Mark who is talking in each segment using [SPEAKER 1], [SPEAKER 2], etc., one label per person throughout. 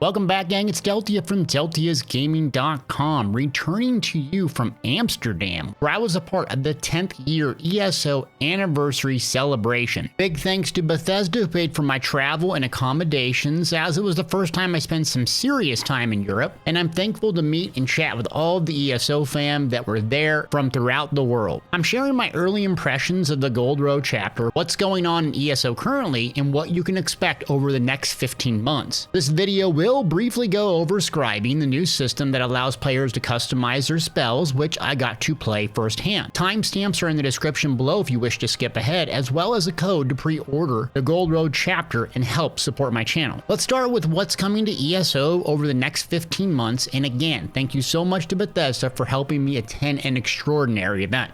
[SPEAKER 1] Welcome back, gang. It's Deltia from deltiasgaming.com, returning to you from Amsterdam, where I was a part of the 10th year ESO anniversary celebration. Big thanks to Bethesda, who paid for my travel and accommodations, as it was the first time I spent some serious time in Europe, and I'm thankful to meet and chat with all of the ESO fam that were there from throughout the world. I'm sharing my early impressions of the Gold Road chapter, what's going on in ESO currently, and what you can expect over the next 15 months. This video will briefly go over Scribing, the new system that allows players to customize their spells, which I got to play firsthand. Timestamps are in the description below if you wish to skip ahead, as well as a code to pre-order the Gold Road chapter and help support my channel. Let's start with what's coming to ESO over the next 15 months, and again, thank you so much to Bethesda for helping me attend an extraordinary event.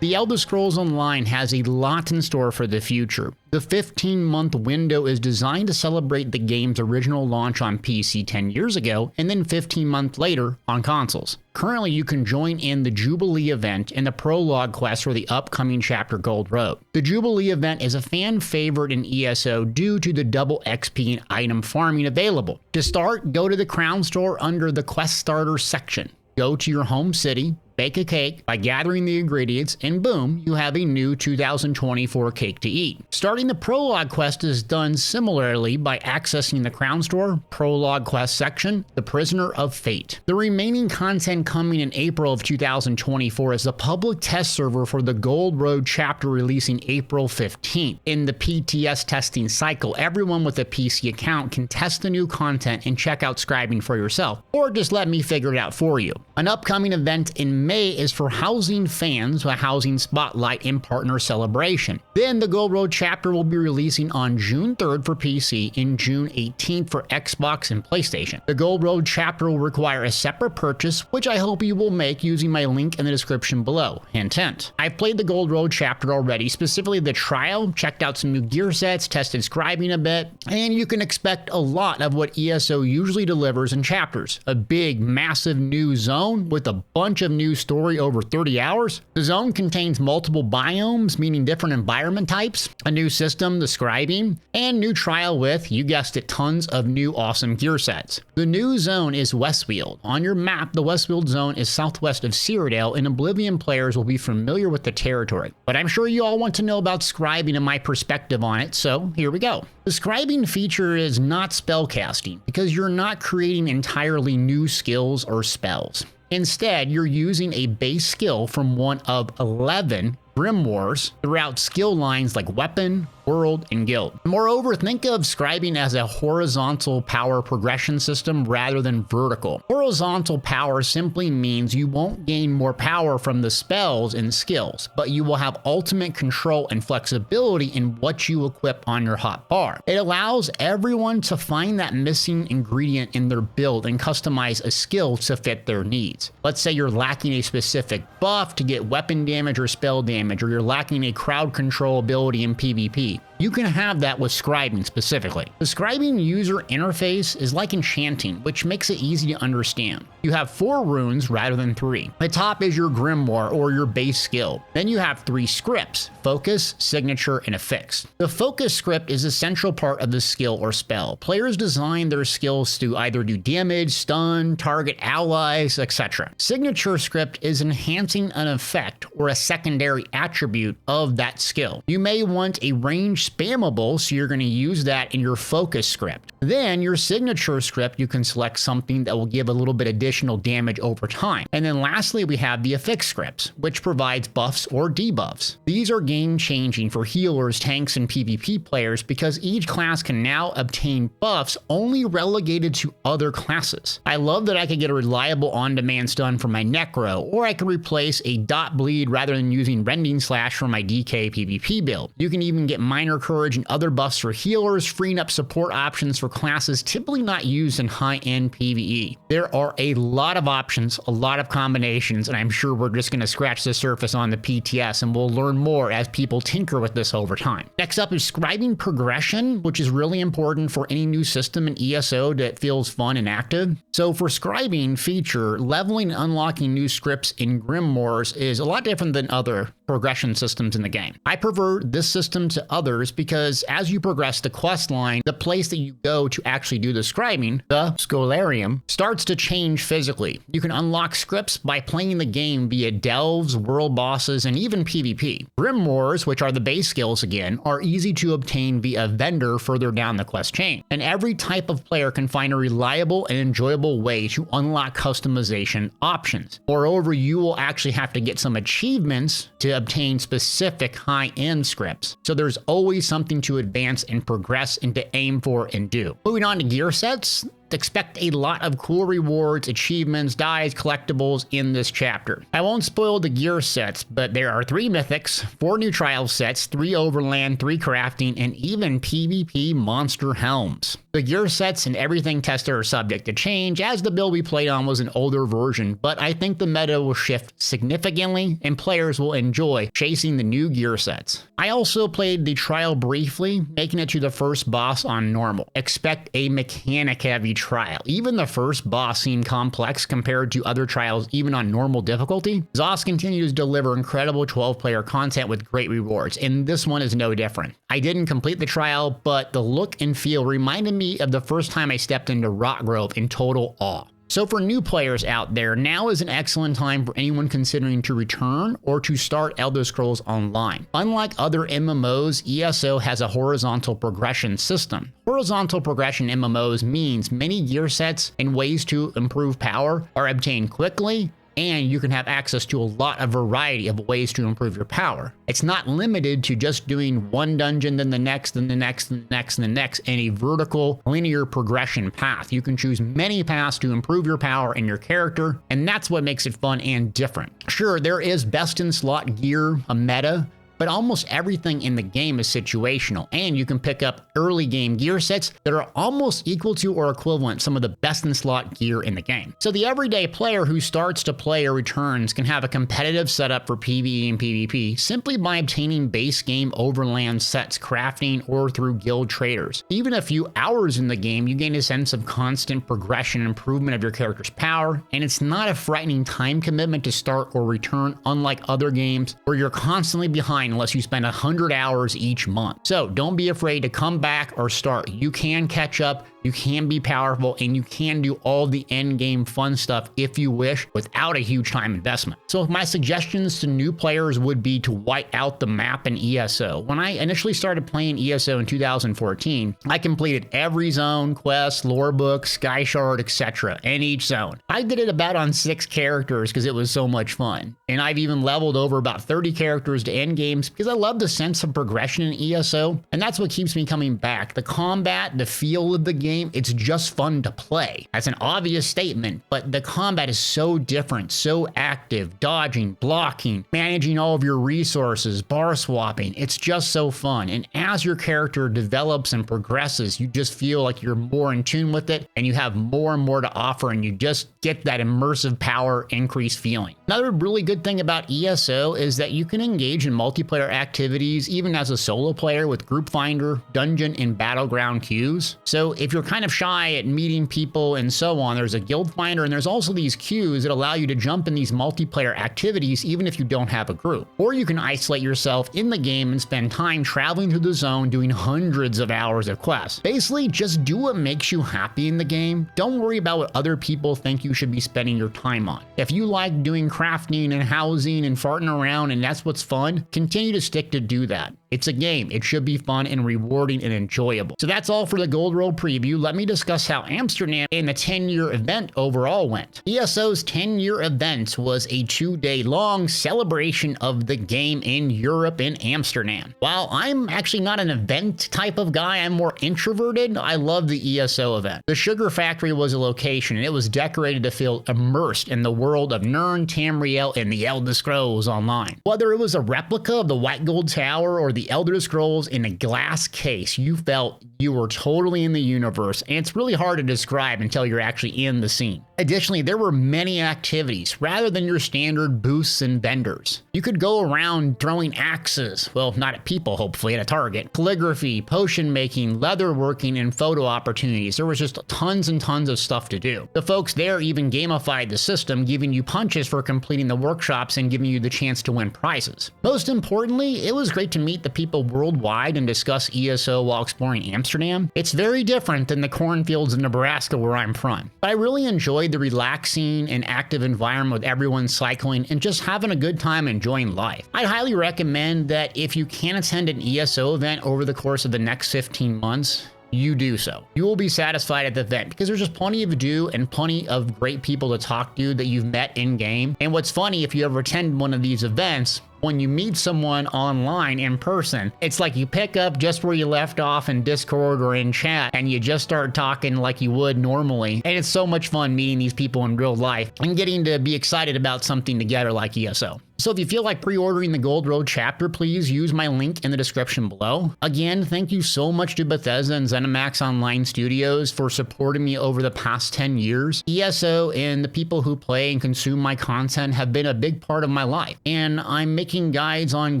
[SPEAKER 1] The Elder Scrolls Online has a lot in store for the future. The 15-month window is designed to celebrate the game's original launch on PC 10 years ago, and then 15 months later on consoles. Currently, you can join in the Jubilee event and the Prologue quest for the upcoming chapter Gold Road. The Jubilee event is a fan favorite in ESO due to the double XP and item farming available. To start, go to the Crown Store under the Quest Starter section. Go to your home city, bake a cake by gathering the ingredients, and boom, you have a new 2024 cake to eat. Starting the Prologue quest is done similarly by accessing the Crown Store, Prologue quest section, the Prisoner of Fate. The remaining content coming in April of 2024 is the public test server for the Gold Road chapter releasing April 15th. In the PTS testing cycle, everyone with a PC account can test the new content and check out Scribing for yourself, or just let me figure it out for you. An upcoming event in May is for housing fans, a housing spotlight and partner celebration. Then the Gold Road chapter will be releasing on June 3rd for PC and June 18th for Xbox and PlayStation. The Gold Road chapter will require a separate purchase, which I hope you will make using my link in the description below. Hint, hint. I've played the Gold Road chapter already, specifically the trial, checked out some new gear sets, tested Scribing a bit, and you can expect a lot of what ESO usually delivers in chapters. A big, massive new zone with a bunch of new story over 30 hours. The zone contains multiple biomes, meaning different environment types, a new system, the Scribing, and new trial with, you guessed it, tons of new awesome gear sets. The new zone is Westfield. On your map, the Westfield zone is southwest of Cyrodiil, and Oblivion players will be familiar with the territory. But I'm sure you all want to know about Scribing and my perspective on it, so here we go. The Scribing feature is not spellcasting, because you're not creating entirely new skills or spells. Instead, you're using a base skill from one of 11 grimoires throughout skill lines like Weapon, World, and Guild. Moreover, think of Scribing as a horizontal power progression system rather than vertical. Horizontal power simply means you won't gain more power from the spells and skills, but you will have ultimate control and flexibility in what you equip on your hotbar. It allows everyone to find that missing ingredient in their build and customize a skill to fit their needs. Let's say you're lacking a specific buff to get weapon damage or spell damage, or you're lacking a crowd control ability in PvP. You can have that with Scribing specifically. The Scribing user interface is like enchanting, which makes it easy to understand. You have 4 runes rather than 3. The top is your grimoire or your base skill. Then you have 3 scripts: focus, signature, and affix. The focus script is a central part of the skill or spell. Players design their skills to either do damage, stun, target allies, etc. Signature script is enhancing an effect or a secondary attribute of that skill. You may want a range spammable, so you're going to use that in your focus script. Then your signature script, you can select something that will give a little bit additional damage over time. And then lastly, we have the affix scripts, which provides buffs or debuffs. These are game changing for healers, tanks, and PvP players because each class can now obtain buffs only relegated to other classes. I love that I can get a reliable on-demand stun for my Necro, or I can replace a dot bleed rather than using Rending Slash for my DK PvP build. You can even get minor courage and other buffs for healers, freeing up support options for classes typically not used in high-end PvE. There are a lot of options, a lot of combinations, and I'm sure we're just going to scratch the surface on the PTS, and we'll learn more as people tinker with this over time. Next up is Scribing Progression, which is really important for any new system in ESO that feels fun and active. So for Scribing Feature, leveling and unlocking new scripts in grimoires is a lot different than other progression systems in the game. I prefer this system to others because as you progress the quest line, the place that you go to actually do the scribing, the Scholarium, starts to change physically. You can unlock scripts by playing the game via delves, world bosses, and even PvP. Grimoires, which are the base skills again, are easy to obtain via a vendor further down the quest chain. And every type of player can find a reliable and enjoyable way to unlock customization options. Moreover, you will actually have to get some achievements to obtain specific high-end scripts. So there's always something to advance and progress and to aim for and do. Moving on to gear sets. Expect a lot of cool rewards, achievements, dyes, collectibles in this chapter. I won't spoil the gear sets, but there are 3 mythics, 4 new trial sets, 3 overland, 3 crafting, and even PvP monster helms. The gear sets and everything tested are subject to change, as the build we played on was an older version, but I think the meta will shift significantly and players will enjoy chasing the new gear sets. I also played the trial briefly, making it to the first boss on normal. Expect a mechanic-heavy trial. Even the first boss seemed complex compared to other trials even on normal difficulty. ZOS continues to deliver incredible 12-player content with great rewards, and this one is no different. I didn't complete the trial, but the look and feel reminded me of the first time I stepped into Rockgrove in total awe. So for new players out there, now is an excellent time for anyone considering to return or to start Elder Scrolls Online. Unlike other MMOs, ESO has a horizontal progression system. Horizontal progression MMOs means many gear sets and ways to improve power are obtained quickly, and you can have access to a lot of variety of ways to improve your power. It's not limited to just doing one dungeon, then the next, then the next, then the next, and the next, in a vertical linear progression path. You can choose many paths to improve your power and your character, and that's what makes it fun and different. Sure, there is best in slot gear, a meta, but almost everything in the game is situational, and you can pick up early game gear sets that are almost equal to or equivalent some of the best in slot gear in the game. So the everyday player who starts to play or returns can have a competitive setup for PvE and PvP simply by obtaining base game overland sets, crafting, or through guild traders. Even a few hours in the game, you gain a sense of constant progression and improvement of your character's power, and it's not a frightening time commitment to start or return, unlike other games where you're constantly behind unless you spend 100 hours each month. So don't be afraid to come back or start. You can catch up, you can be powerful, and you can do all the end game fun stuff if you wish without a huge time investment. So my suggestions to new players would be to white out the map in ESO. When I initially started playing ESO in 2014, I completed every zone, quest, lore book, sky shard, etc. in each zone. I did it about on 6 characters because it was so much fun. And I've even leveled over about 30 characters to end games because I love the sense of progression in ESO, and that's what keeps me coming back. The combat, the feel of the game, it's just fun to play. That's an obvious statement, but the combat is so different, so active, dodging, blocking, managing all of your resources, bar swapping. It's just so fun. And as your character develops and progresses, you just feel like you're more in tune with it and you have more and more to offer, and you just get that immersive power increased feeling. Another really good thing about ESO is that you can engage in multiplayer activities even as a solo player with group finder, dungeon, and battleground queues. So if you're kind of shy at meeting people and so on, there's a guild finder, and there's also these queues that allow you to jump in these multiplayer activities even if you don't have a group. Or you can isolate yourself in the game and spend time traveling through the zone doing hundreds of hours of quests. Basically, just do what makes you happy in the game. Don't worry about what other people think you should be spending your time on. If you like doing crafting and housing and farting around and that's what's fun, continue to stick to do that. It's a game. It should be fun and rewarding and enjoyable. So that's all for the Gold Roll preview. Let me discuss how Amsterdam and the 10-year event overall went. ESO's 10-year event was a 2-day long celebration of the game in Europe in Amsterdam. While I'm actually not an event type of guy, I'm more introverted, I love the ESO event. The Sugar Factory was a location, and it was decorated to feel immersed in the world of Nirn, Tamriel, and the Elder Scrolls Online. Whether it was a replica of the White Gold Tower or the Elder Scrolls in a glass case, you felt You were totally in the universe, and it's really hard to describe until you're actually in the scene. Additionally, there were many activities rather than your standard booths and vendors. You could go around throwing axes, well, not at people, hopefully, at a target, calligraphy, potion making, leather working, and photo opportunities. There was just tons and tons of stuff to do. The folks there even gamified the system, giving you punches for completing the workshops and giving you the chance to win prizes. Most importantly, it was great to meet the people worldwide and discuss ESO while exploring Amsterdam. It's very different than the cornfields in Nebraska where I'm from, but I really enjoyed the relaxing and active environment with everyone cycling and just having a good time enjoying life. I highly recommend that if you can attend an ESO event over the course of the next 15 months, you do so. You will be satisfied at the event because there's just plenty to do and plenty of great people to talk to that you've met in game. And what's funny, if you ever attend one of these events, when you meet someone online in person, it's like you pick up just where you left off in Discord or in chat and you just start talking like you would normally. And it's so much fun meeting these people in real life and getting to be excited about something together like ESO. So if you feel like pre-ordering the Gold Road chapter, please use my link in the description below. Again, thank you so much to Bethesda and ZeniMax Online Studios for supporting me over the past 10 years. ESO and the people who play and consume my content have been a big part of my life. And I'm making guides on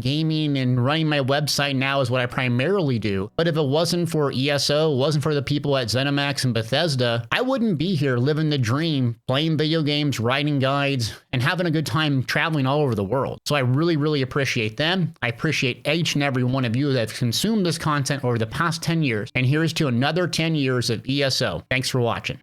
[SPEAKER 1] gaming and running my website now is what I primarily do. But if it wasn't for ESO, wasn't for the people at ZeniMax and Bethesda, I wouldn't be here living the dream, playing video games, writing guides, and having a good time traveling all over the world. So I really, really appreciate them. I appreciate each and every one of you that have consumed this content over the past 10 years. And here's to another 10 years of ESO. Thanks for watching.